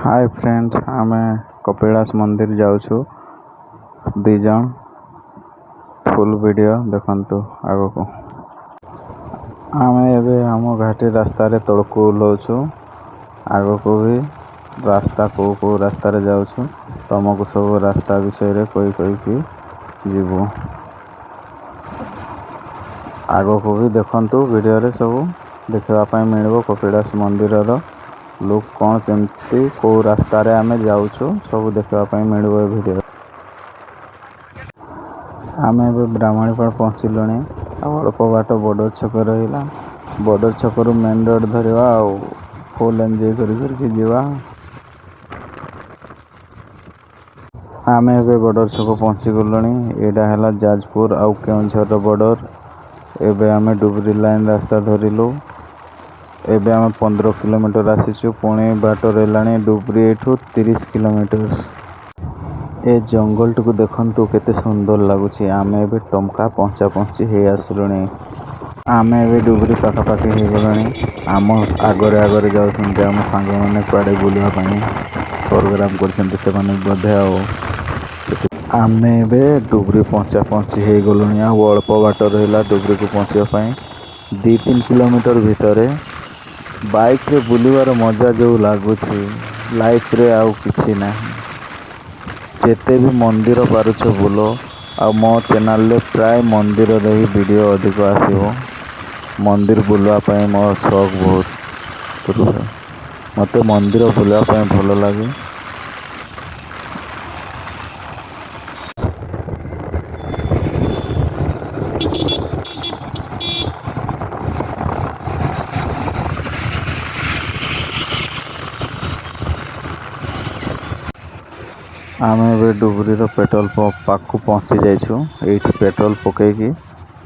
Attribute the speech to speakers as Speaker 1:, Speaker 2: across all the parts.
Speaker 1: Hi friends, आमे कपिलास मंदिर जाऊछु दी जन। फुल वीडियो देखंतु आगो को। आमे एबे हम घाटी रास्ता रे तळको ओलोछु। आगो को भी रास्ता को रास्ता रे जाऊछु। तुमको सब रास्ता विषय रे कोई की जीवो। आगो को भी देखंतु वीडियो रे सब देखिबा पय मिलबो कपिलास मंदिर रो लोक कौन केमती को रास्ता रे आमे जाऊछु सब देखिबा पय मिलबो ए वीडियो। आमे एबे ब्राह्मणीपाल पहुँचिलुनी। अल्प बाट बॉर्डर छक रहिला। बॉर्डर छक रु मेन रोड धरिबा आ फुल एंजॉय करके जीवा। आमे एबे बॉर्डर छक पहुँची गलुनी। एडा हला जाजपुर आउ केउंझर रो बॉर्डर। एबे आमे डुबरी लाइन रास्ता धरिलु। एबे आमे 15 किलोमीटर आसीछु। पुणे बाट रहलानी डुबरी एठू 30 किलोमीटर। ए जंगल टुकु देखंतु केते सुंदर लागुची। आमे एबे टमका पहुंची हे आसलुनी। आमे एबे डुबरी पाखा पाखी हे गलुनी। आम आगरे जाउछन्ते आम सांग माने कुआडे बुलिया पई प्रोग्राम करछन्ते से माने बधे आमे एबे डुबरी पहुंची हे गलुनी। आ अल्प बाट रहला डुबरी को पहुंचिया पई 2-3 किलोमीटर भितरे बाइक रे बुलिबार मजा जो लागुची लाइफ रे आउ किछि नाही। जेते भी मंदिर पारुछ बुलो। आ मो चैनल ले प्राय मंदिर रे ही वीडियो अधिक आसीबो। मंदिर बुलवा पय मो शौक बहुत रुहे। मते मंदिर बुलवा पय भलो लागे। आमे एबे डुबरी रो पेट्रोल पंप पाखु पहुंची जाइछु। एठी पेट्रोल पकेकी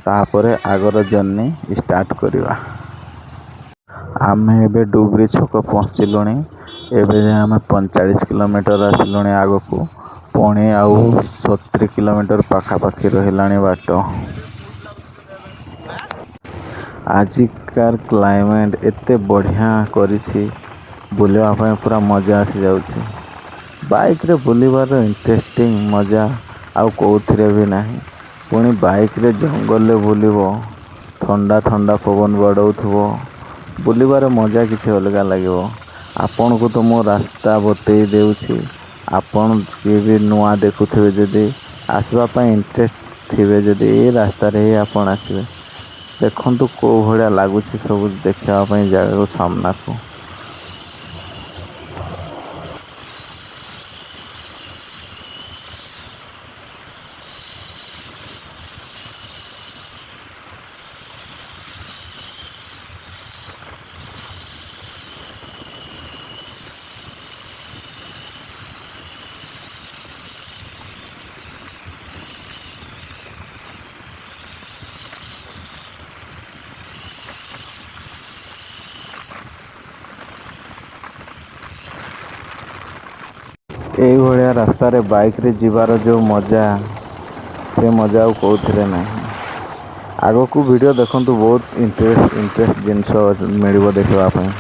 Speaker 1: तापरे आगर जर्नी स्टार्ट करिवा। आमे एबे डुबरी छक पहुंचिलुनी। एबे जे आमे 45 किलोमीटर आसिलुनी आगो को। पुणी आउ 70 किलोमीटर पाखा पाखी रहिलानी बाट। आजिकार क्लाइमेट एते बढ़िया करिछि बुलिया पय पूरा मजा आसी जाउछि। बाइक रे बुलिबार इंटरेस्टिंग मजा आउ कोउथिरे भी नाही। पुणी बाइक रे जंगल रे बुलिबो ठंडा ठंडा पवन बडौथबो बुलिबार मजा किछि अलगा लागिबो। आपन को तो मो रास्ता बतई देउछि। आपन के भी नुआ देखुथिबे जदी आसबा पय इंटरेस्ट थिबे जदी ए रास्ता रे ही आपन आसीबे। देखंतु को भलिया लागुछि सब देखिबा पय जागा को सामना को। এই ভଳିଆ ରାସ୍ତାରେ ବାଇକ୍ ରେ ଯିବାର ଯୋଉ ମଜା ସେ ମଜା ଆଉ କୋଉଥିରେ ନାହିଁ। ଆଗକୁ ଭିଡ଼ିଓ ଦେଖନ୍ତୁ, ବହୁତ ଇଣ୍ଟରେଷ୍ଟ ଜିନିଷ ମିଳିବ ଦେଖିବା ପାଇଁ।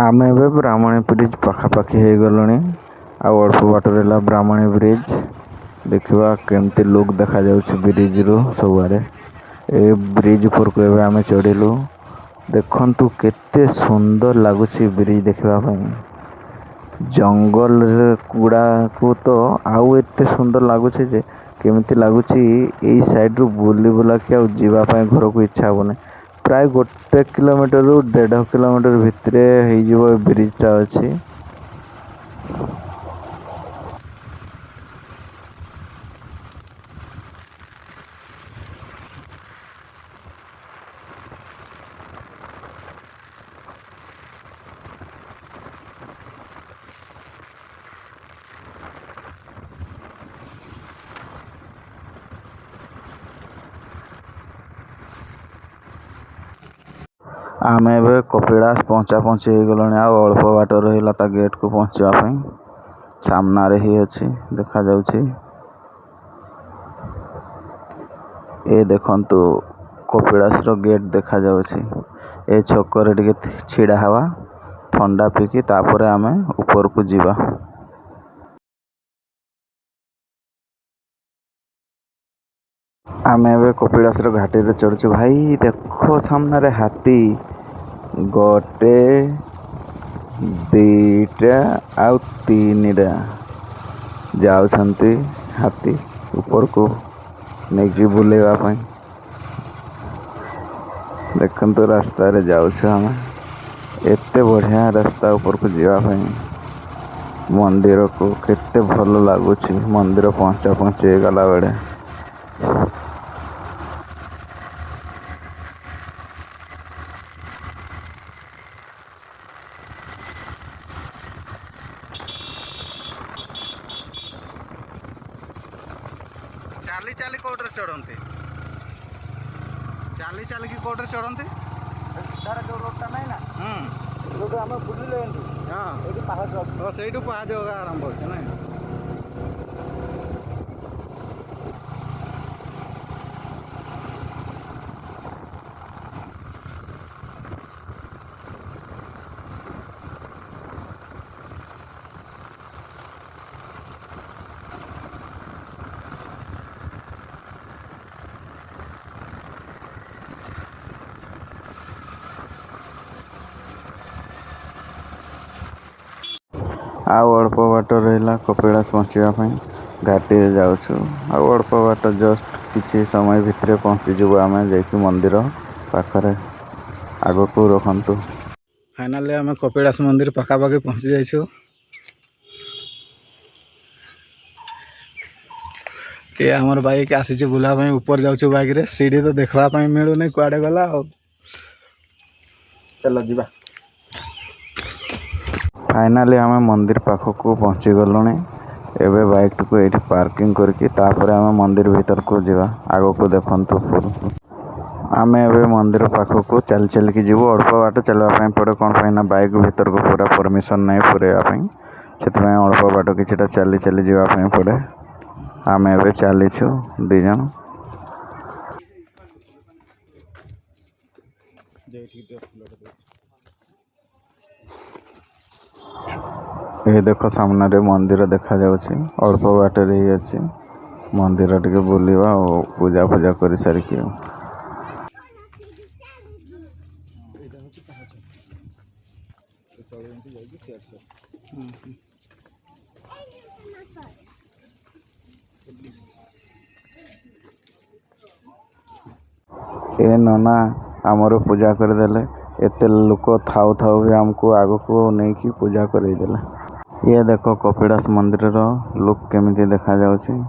Speaker 1: ଆମେ ଏବେ ବ୍ରାହ୍ମଣୀ ବ୍ରିଜ ପାଖାପାଖି ହେଇଗଲୁଣି। ଆଉ ଅଳ୍ପ ବାଟରେ ହେଲା ବ୍ରାହ୍ମଣୀ ବ୍ରିଜ। ଦେଖିବା କେମିତି ଲୁକ୍ ଦେଖାଯାଉଛି ବ୍ରିଜରୁ ସବୁଆଡ଼େ। ଏ ବ୍ରିଜ ଉପରକୁ ଏବେ ଆମେ ଚଢ଼ିଲୁ। ଦେଖନ୍ତୁ କେତେ ସୁନ୍ଦର ଲାଗୁଛି ବ୍ରିଜ ଦେଖିବା ପାଇଁ। ଜଙ୍ଗଲ ଗୁଡ଼ାକୁ ତ ଆଉ ଏତେ ସୁନ୍ଦର ଲାଗୁଛି ଯେ କେମିତି ଲାଗୁଛି ଏଇ ସାଇଡ଼ରୁ ବୁଲି ବୁଲାକି ଆଉ ଯିବା ପାଇଁ ଘରକୁ ଇଚ୍ଛା ହବନି। ପ୍ରାୟ 1 କିଲୋମିଟରରୁ 1.5 କିଲୋମିଟର ଭିତରେ ହେଇଯିବ ଏ ବ୍ରିଜଟା ଅଛି। ଆମେ ଏବେ କପିଳାସ ପହଞ୍ଚି ହେଇଗଲଣି। ଆଉ ଅଳ୍ପ ବାଟ ରହିଲା ତା ଗେଟ୍କୁ ପହଞ୍ଚିବା ପାଇଁ। ସାମ୍ନାରେ ହିଁ ଅଛି, ଦେଖାଯାଉଛି। ଏ ଦେଖନ୍ତୁ କପିଳାସର ଗେଟ୍ ଦେଖାଯାଉଛି। ଏ ଛକରେ ଟିକେ ଛିଡ଼ା ହେବା, ଥଣ୍ଡା ପିଇକି ତାପରେ ଆମେ ଉପରକୁ ଯିବା। ଆମେ ଏବେ କପିଳାସର ଘାଟିରେ ଚଢ଼ୁଛୁ। ଭାଇ ଦେଖ ସାମ୍ନାରେ ହାତୀ, ଗୋଟେ, ଦିଟା ଆଉ ତିନିଟା ଯାଉଛନ୍ତି ହାତୀ ଉପରକୁ ନେଇକି ବୁଲେଇବା ପାଇଁ। ଦେଖନ୍ତୁ ରାସ୍ତାରେ ଯାଉଛୁ ଆମେ, ଏତେ ବଢ଼ିଆ ରାସ୍ତା ଉପରକୁ ଯିବା ପାଇଁ। ମନ୍ଦିରକୁ କେତେ ଭଲ ଲାଗୁଛି ମନ୍ଦିର ପହଞ୍ଚା ପହଞ୍ଚି ହେଇଗଲା ବେଳେ। ଚାଲି ଚାଲି କୋଉଟରେ ଚଢ଼ନ୍ତି? ଚାଲି ଚାଲିକି କୋଉଟରେ ଚଢ଼ନ୍ତି? ତାର ଯୋଉ ରୋଡଟା ନାହିଁ ନା, ଯୋଉଠୁ ଆମେ ବୁଲିଲେ ଏଠି, ସେଇଠୁ ପାହାଚ ଅଛି। ସେଇଠୁ ପାହାଚ ଆରମ୍ଭ ଅଛି ନାଇଁ? ଆଉ ଅଳ୍ପ ବାଟ ରହିଲା କପିଳାସ ପହଞ୍ଚିବା ପାଇଁ। ଘାଟିରେ ଯାଉଛୁ, ଆଉ ଅଳ୍ପ ବାଟ, ଜଷ୍ଟ କିଛି ସମୟ ଭିତରେ ପହଞ୍ଚିଯିବୁ ଆମେ ଯାଇକି ମନ୍ଦିର ପାଖରେ। ଆଗକୁ ରଖନ୍ତୁ। ଫାଇନାଲି ଆମେ କପିଳାସ ମନ୍ଦିର ପାଖାପାଖି ପହଞ୍ଚି ଯାଇଛୁ। ଏ ଆମର ବାଇକ୍ ଆସିଛି ବୁଲିବା ପାଇଁ, ଉପରେ ଯାଉଛୁ ବାଇକ୍ରେ। ସିଡ଼ି ତ ଦେଖିବା ପାଇଁ ମିଳୁନି, କୁଆଡ଼େ ଗଲା ଆଉ। ଚାଲ ଯିବା। ଫାଇନାଲି ଆମେ ମନ୍ଦିର ପାଖକୁ ପହଞ୍ଚି ଗଲୁଣି। ଏବେ ବାଇକ୍ଟିକୁ ଏଇଠି ପାର୍କିଂ କରିକି ତାପରେ ଆମେ ମନ୍ଦିର ଭିତରକୁ ଯିବା। ଆଗକୁ ଦେଖନ୍ତୁ। ଆମେ ଏବେ ମନ୍ଦିର ପାଖକୁ ଚାଲି ଚାଲିକି ଯିବୁ। ଅଳ୍ପ ବାଟ ଚାଲିବା ପାଇଁ ପଡ଼େ, କ'ଣ ପାଇଁ ନା ବାଇକ୍ ଭିତରକୁ ପୁରା ପରମିସନ୍ ନାହିଁ ପୁରେଇବା ପାଇଁ। ସେଥିପାଇଁ ଅଳ୍ପ ବାଟ କିଛିଟା ଚାଲି ଚାଲି ଯିବା ପାଇଁ ପଡ଼େ। ଆମେ ଏବେ ଚାଲିଛୁ 2 ଜଣ। ଏ ଦେଖ ସାମ୍ନାରେ ମନ୍ଦିର ଦେଖାଯାଉଛି। ଅଳ୍ପ ବାଟରେ ହିଁ ଅଛି ମନ୍ଦିର। ଟିକେ ବୁଲିବା ଆଉ ପୂଜା ଫୂଜା କରି ସାରିକି ଆଉ। ଏ ନନା ଆମର ପୂଜା କରିଦେଲେ। ଏତେ ଲୋକ ଥାଉ ଥାଉ ବି ଆମକୁ ଆଗକୁ ନେଇକି ପୂଜା କରେଇଦେଲେ। ଇଏ ଦେଖ କପିଳାସ ମନ୍ଦିରର ଲୁକ୍ କେମିତି ଦେଖାଯାଉଛି।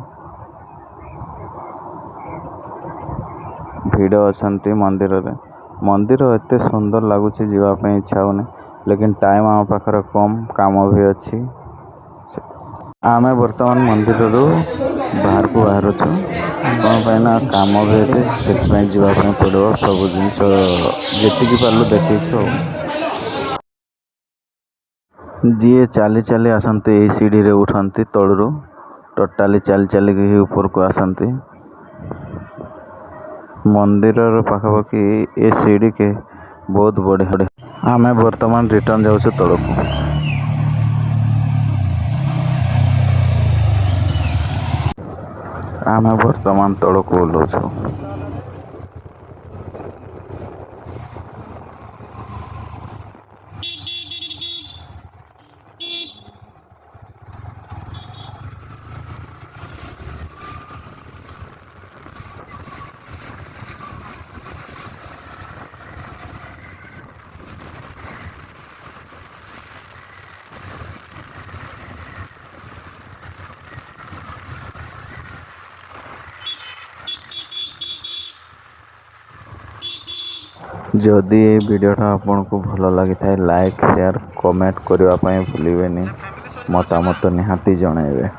Speaker 1: ଭିଡ଼ ଅଛନ୍ତି ମନ୍ଦିରରେ। ମନ୍ଦିର ଏତେ ସୁନ୍ଦର ଲାଗୁଛି, ଯିବା ପାଇଁ ଇଚ୍ଛା ହଉନି। ଲେକିନ୍ ଟାଇମ୍ ଆମ ପାଖରେ କମ୍, କାମ ବି ଅଛି। ଆମେ ବର୍ତ୍ତମାନ ମନ୍ଦିରରୁ ବାହାରକୁ ବାହାରୁଛୁ। କ'ଣ ପାଇଁ ନା କାମ ବି ଅଛି, ସେଥିପାଇଁ ଯିବା ପାଇଁ ପଡ଼ିବ। ସବୁ ଜିନିଷ ଯେତିକି ପାରିଲୁ ଦେଖିଛୁ ଆଉ। ଯିଏ ଚାଲି ଚାଲି ଆସନ୍ତି ଏଇ ସିଡ଼ିରେ ଉଠନ୍ତି ତଳରୁ, ଟୋଟାଲି ଚାଲି ଚାଲିକି ହିଁ ଉପରକୁ ଆସନ୍ତି। ମନ୍ଦିରର ପାଖାପାଖି ଏ ସିଡ଼ିକେ ବହୁତ ବଢ଼ିଆ। ଆମେ ବର୍ତ୍ତମାନ ରିଟର୍ନ ଯାଉଛୁ ତଳକୁ। ଆମେ ବର୍ତ୍ତମାନ ତଳକୁ ଓହ୍ଲଉଛୁ। ଯଦି এই ଭିଡ଼ିଓଟା ଆପଣଙ୍କୁ ଭଲ ଲାଗିଥାଏ, ଲାଇକ୍, ସେୟାର, କମେଣ୍ଟ କରିବା ପାଇଁ ଭୁଲିବେନି। ମତାମତ ନିହାତି ଜଣାଇବେ।